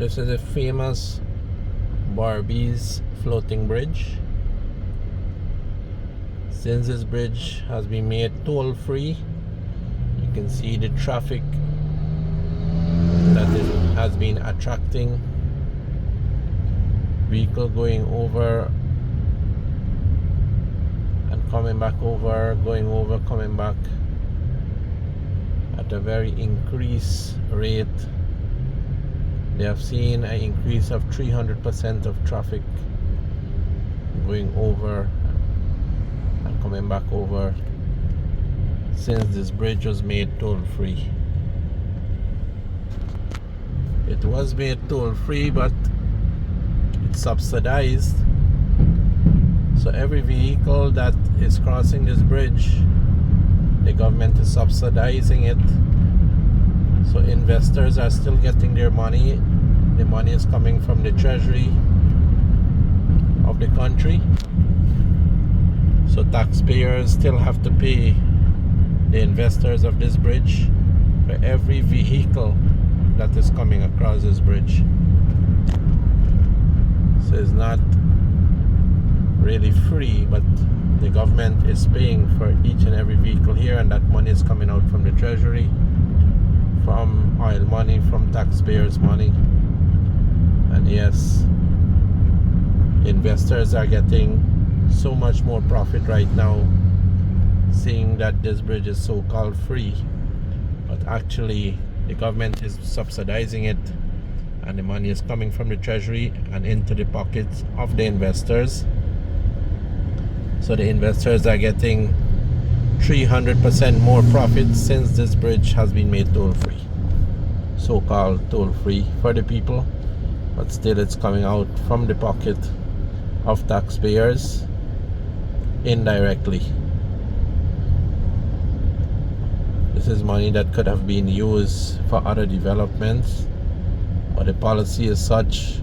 This is a famous Berbice floating bridge. Since this bridge has been made toll free, you can see the traffic that it has been attracting. Vehicle going over and coming back over, going over, coming back at a very increased rate. They have seen an increase of 300% of traffic going over and coming back over since this bridge was made toll free. It was made toll free, but it's subsidized. So every vehicle that is crossing this bridge, the government is subsidizing it. So investors are still getting their money. The money is coming from the treasury of the country. So taxpayers still have to pay the investors of this bridge for every vehicle that is coming across this bridge. So it's not really free, but the government is paying for each and every vehicle here, and that money is coming out from the treasury, from oil money, from taxpayers' money. And yes, investors are getting so much more profit right now, seeing that this bridge is so-called free, but actually the government is subsidizing it, and the money is coming from the treasury and into the pockets of the investors. So the investors are getting 300% more profit since this bridge has been made toll free. So-called toll free for the people, but still it's coming out from the pocket of taxpayers indirectly. This is money that could have been used for other developments, but the policy is such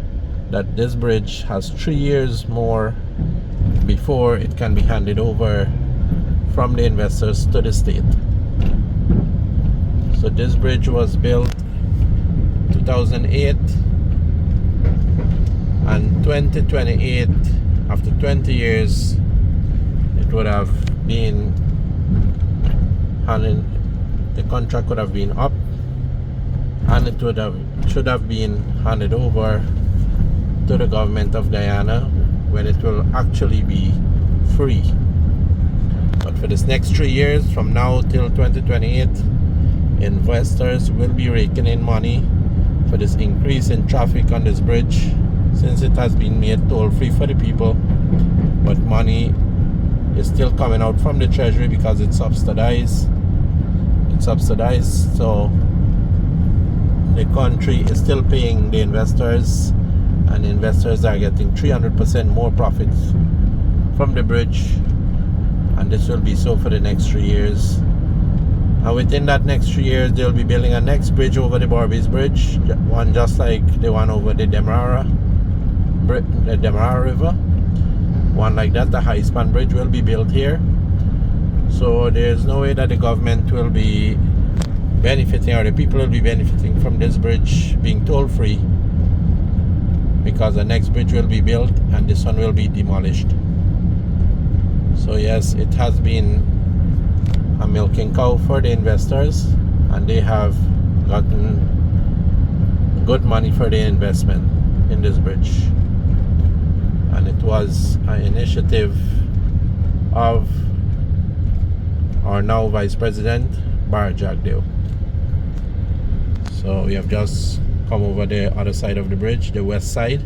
that this bridge has 3 years more before it can be handed over from the investors to the state. So this bridge was built in 2008, and 2028, after 20 years, it would have been handed, the contract would have been up, and it should have been handed over to the government of Guyana when it will actually be free. But for this next 3 years, from now till 2028, investors will be raking in money for this increase in traffic on this bridge, since it has been made toll free for the people, but money is still coming out from the treasury because it's subsidized. So the country is still paying the investors, and the investors are getting 300% more profits from the bridge, and this will be so for the next 3 years. And within that next 3 years, they'll be building a next bridge over the Berbice Bridge, one just like the one over the Demerara River. One like that, the high span bridge, will be built here. So there's no way that the government will be benefiting, or the people will be benefiting from this bridge being toll free, because the next bridge will be built and this one will be demolished. So yes, it has been a milking cow for the investors, and they have gotten good money for their investment in this bridge. And it was an initiative of our now Vice President Berbice. So we have just come over the other side of the bridge, the west side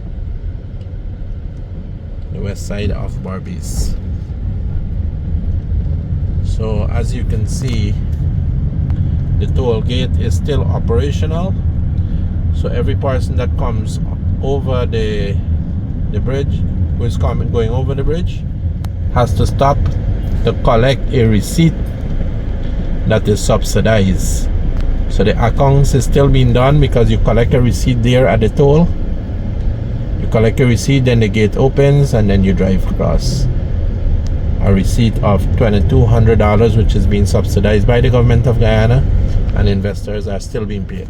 of Berbice. So as you can see, the toll gate is still operational. So every person that comes over the bridge, who is going over the bridge, has to stop to collect a receipt that is subsidized. So the accounts is still being done, because you collect a receipt there at the toll. You collect a receipt, then the gate opens, and then you drive across. A receipt of $2,200, which is being subsidized by the government of Guyana, and investors are still being paid.